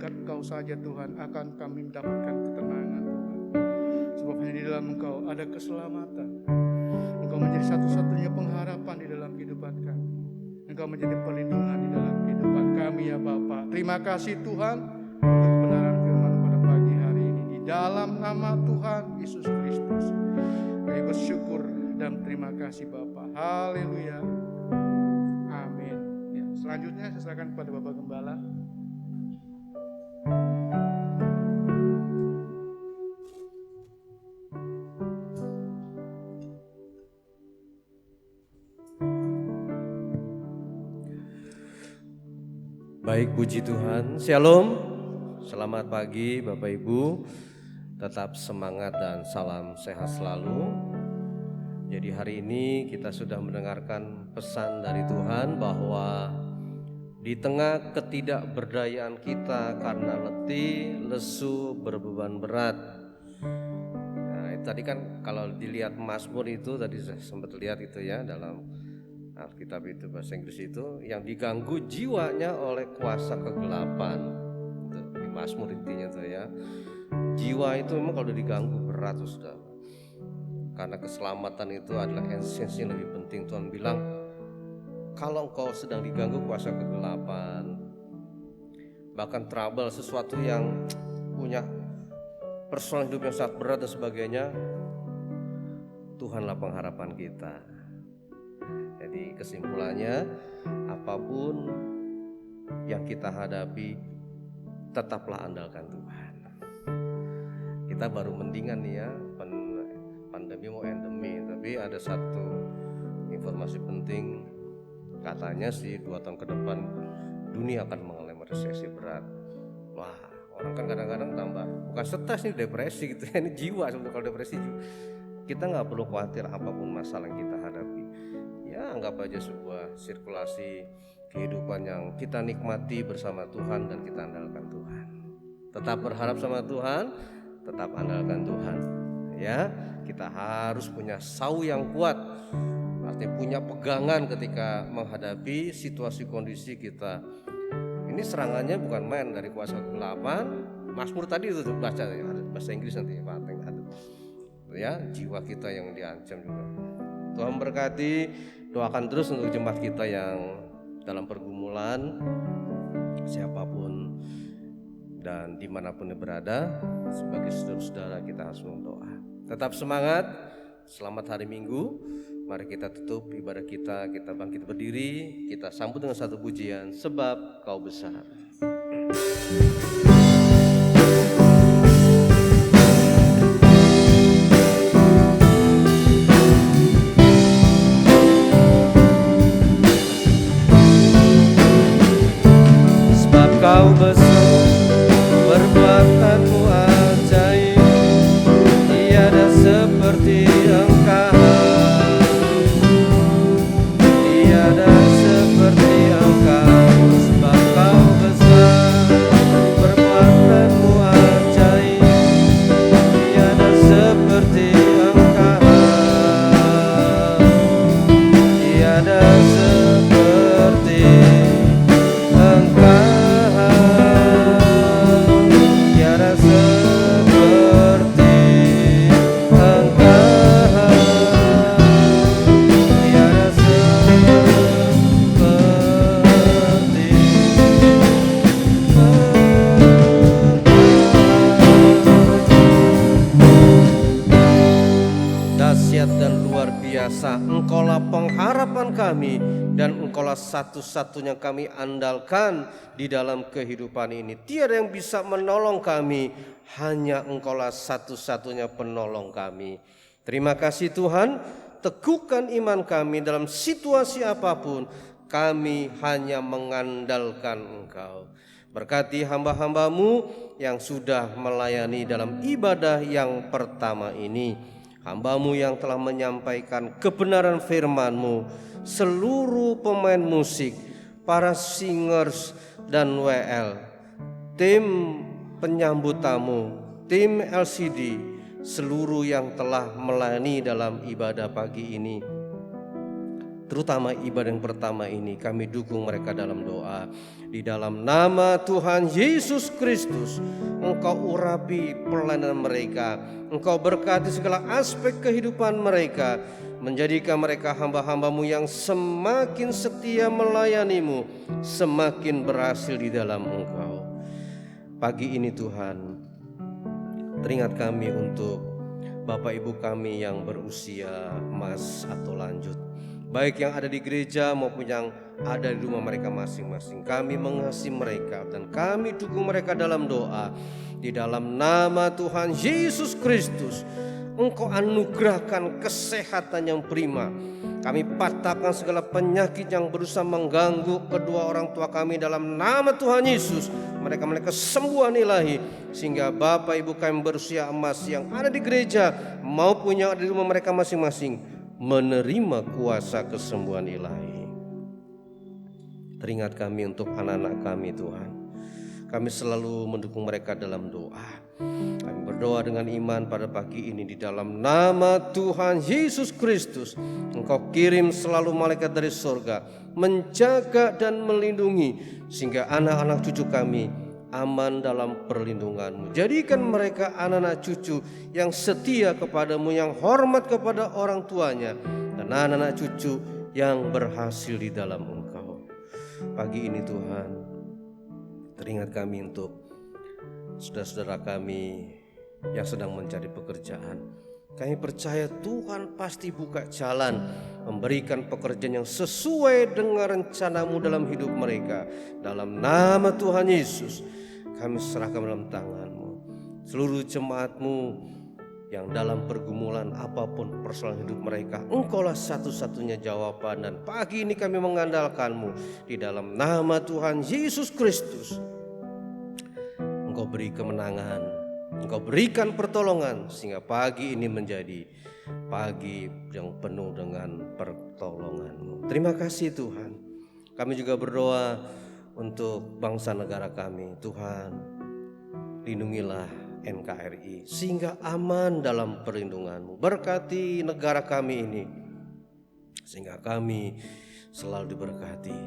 dekat Engkau saja Tuhan akan kami mendapatkan ketenangan Tuhan. Sebab hanya di dalam Engkau ada keselamatan. Engkau menjadi satu-satunya pengharapan di dalam kehidupan kami. Engkau menjadi perlindungan di dalam kehidupan kami ya Bapa. Terima kasih Tuhan untuk kebenaran firman pada pagi hari ini. Di dalam nama Tuhan Yesus Kristus kami bersyukur dan terima kasih Bapa. Haleluya. Amin. Ya, selanjutnya saya serahkan kepada Bapak Gembala. Baik, puji Tuhan. Shalom. Selamat pagi Bapak Ibu. Tetap semangat dan salam sehat selalu. Jadi hari ini kita sudah mendengarkan pesan dari Tuhan bahwa di tengah ketidakberdayaan kita karena letih, lesu, berbeban berat. Nah, tadi kan kalau dilihat Mazmur itu tadi saya sempat lihat itu ya dalam Alkitab itu bahasa Inggris itu yang diganggu jiwanya oleh kuasa kegelapan. Itu di Mazmur intinya tuh ya. Jiwa itu memang kalau diganggu berat tuh sudah. Karena keselamatan itu adalah esensi yang lebih penting. Tuhan bilang kalau engkau sedang diganggu kuasa kegelapan, bahkan trouble, sesuatu yang punya persoalan hidup yang sangat berat dan sebagainya, Tuhanlah pengharapan kita. Jadi kesimpulannya, apapun yang kita hadapi, tetaplah andalkan Tuhan. Kita baru mendingan nih ya, pandemi mau endemi, tapi ada satu informasi penting, katanya sih 2 tahun ke depan dunia akan mengalami resesi berat. Wah, orang kan kadang-kadang tambah, bukan stres nih, depresi gitu ya, ini jiwa sebenarnya. Kalau depresi kita nggak perlu khawatir apapun masalah yang kita hadapi. Ya anggap aja sebuah sirkulasi kehidupan yang kita nikmati bersama Tuhan dan kita andalkan Tuhan. Tetap berharap sama Tuhan, tetap andalkan Tuhan. Ya, kita harus punya sau yang kuat, artinya punya pegangan ketika menghadapi situasi kondisi kita. Ini serangannya bukan main dari kuasa kegelapan. Mazmur tadi itu baca ya, bahasa Inggris nanti Pak Ateng ada. Ya, jiwa kita yang diancam juga. Tuhan berkati, doakan terus untuk jemaat kita yang dalam pergumulan, siapapun dan dimanapun berada. Sebagai saudara-saudara kita harus berdoa. Tetap semangat, selamat hari Minggu. Mari kita tutup ibadah kita bangkit berdiri, kita sambut dengan satu pujian, sebab Kau besar. Kau besar, perbuatanmu ajaib, tiada seperti Engkau, tiada seperti Engkau. Sebab Kau besar, perbuatanmu ajaib, tiada seperti Engkau, tiada seperti Engkau. Dan luar biasa, Engkaulah pengharapan kami dan Engkaulah satu-satunya kami andalkan di dalam kehidupan ini. Tiada yang bisa menolong kami, hanya Engkaulah satu-satunya penolong kami. Terima kasih Tuhan, teguhkan iman kami dalam situasi apapun, kami hanya mengandalkan Engkau. Berkati hamba-hambamu yang sudah melayani dalam ibadah yang pertama ini. Hamba-Mu yang telah menyampaikan kebenaran firman-Mu, seluruh pemain musik, para singers dan WL, tim penyambut tamu, tim LCD, seluruh yang telah melayani dalam ibadah pagi ini. terutama ibadah yang pertama ini kami dukung mereka dalam doa. Di dalam nama Tuhan Yesus Kristus, Engkau urapi pelayanan mereka, Engkau berkati segala aspek kehidupan mereka, menjadikan mereka hamba-hambamu yang semakin setia melayanimu, semakin berhasil di dalam Engkau. Pagi ini Tuhan, teringat kami untuk Bapak Ibu kami yang berusia emas atau lanjut, baik yang ada di gereja maupun yang ada di rumah mereka masing-masing. Kami mengasihi mereka dan kami dukung mereka dalam doa. Di dalam nama Tuhan Yesus Kristus, Engkau anugerahkan kesehatan yang prima. Kami patahkan segala penyakit yang berusaha mengganggu kedua orang tua kami dalam nama Tuhan Yesus. Mereka kesembuhan ilahi, sehingga Bapak Ibu kami berusia emas yang ada di gereja maupun yang ada di rumah mereka masing-masing menerima kuasa kesembuhan ilahi. Teringat kami untuk anak-anak kami Tuhan. Kami selalu mendukung mereka dalam doa. Kami berdoa dengan iman pada pagi ini di dalam nama Tuhan Yesus Kristus. Engkau kirim selalu malaikat dari surga menjaga dan melindungi, sehingga anak-anak cucu kami aman dalam perlindungan-Mu. Jadikan mereka anak-anak cucu yang setia kepadamu, yang hormat kepada orang tuanya, dan anak-anak cucu yang berhasil di dalam Engkau. Pagi ini Tuhan, teringat kami untuk saudara-saudara kami yang sedang mencari pekerjaan. Kami percaya Tuhan pasti buka jalan, memberikan pekerjaan yang sesuai dengan rencana-Mu dalam hidup mereka. Dalam nama Tuhan Yesus, kami serahkan dalam tangan-Mu seluruh jemaat-Mu yang dalam pergumulan apapun persoalan hidup mereka. Engkaulah satu-satunya jawaban, dan pagi ini kami mengandalkan-Mu. Di dalam nama Tuhan Yesus Kristus, Engkau beri kemenangan, Engkau berikan pertolongan, sehingga pagi ini menjadi pagi yang penuh dengan pertolongan-Mu. Terima kasih Tuhan. Kami juga berdoa untuk bangsa negara kami. Tuhan, lindungilah NKRI sehingga aman dalam perlindungan-Mu. Berkati negara kami ini sehingga kami selalu diberkati.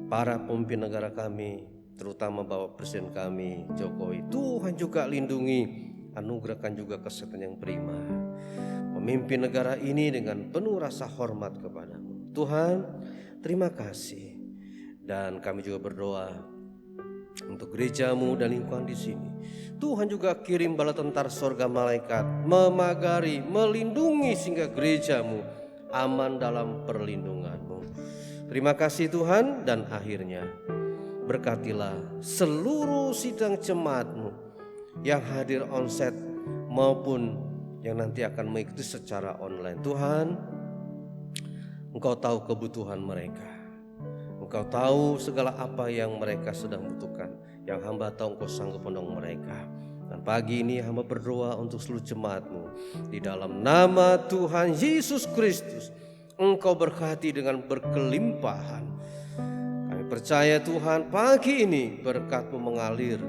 Para pemimpin negara kami, terutama Bapak Presiden kami Jokowi, Tuhan juga lindungi, anugerahkan juga kesehatan yang prima. Memimpin negara ini dengan penuh rasa hormat kepadamu. Tuhan, terima kasih. Dan kami juga berdoa untuk gereja-Mu dan lingkungan di sini. Tuhan juga kirim bala tentara sorga malaikat memagari, melindungi sehingga gereja-Mu aman dalam perlindungan-Mu. Terima kasih Tuhan. Dan akhirnya berkatilah seluruh sidang jemaat-Mu yang hadir onsite maupun yang nanti akan mengikuti secara online. Tuhan, Engkau tahu kebutuhan mereka. Engkau tahu segala apa yang mereka sedang butuhkan. Yang hamba tahu Engkau sanggup menolong mereka. Dan pagi ini hamba berdoa untuk seluruh jemaat-Mu. Di dalam nama Tuhan Yesus Kristus, Engkau berkati dengan berkelimpahan. Kami percaya Tuhan, pagi ini berkat-Mu mengalir.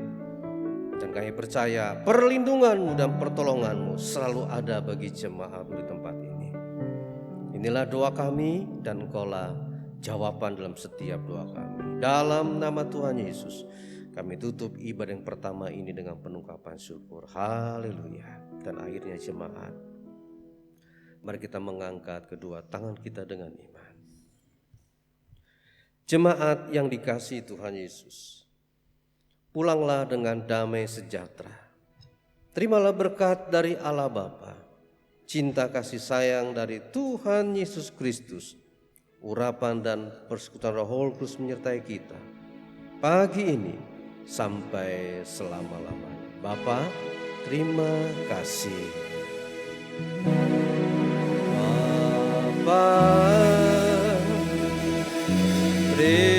Dan kami percaya perlindungan-Mu dan pertolongan-Mu selalu ada bagi jemaat-Mu di tempat ini. Inilah doa kami, dan Engkaulah jawaban dalam setiap doa kami. Dalam nama Tuhan Yesus, kami tutup ibadah yang pertama ini dengan penungkapan syukur. Haleluya. Dan akhirnya jemaat, mari kita mengangkat kedua tangan kita dengan iman. Jemaat yang dikasihi Tuhan Yesus, pulanglah dengan damai sejahtera. Terimalah berkat dari Allah Bapa, cinta kasih sayang dari Tuhan Yesus Kristus, urapan dan persekutuan Roh Kudus menyertai kita pagi ini sampai selama-lamanya. Bapa, terima kasih. Bapa, terima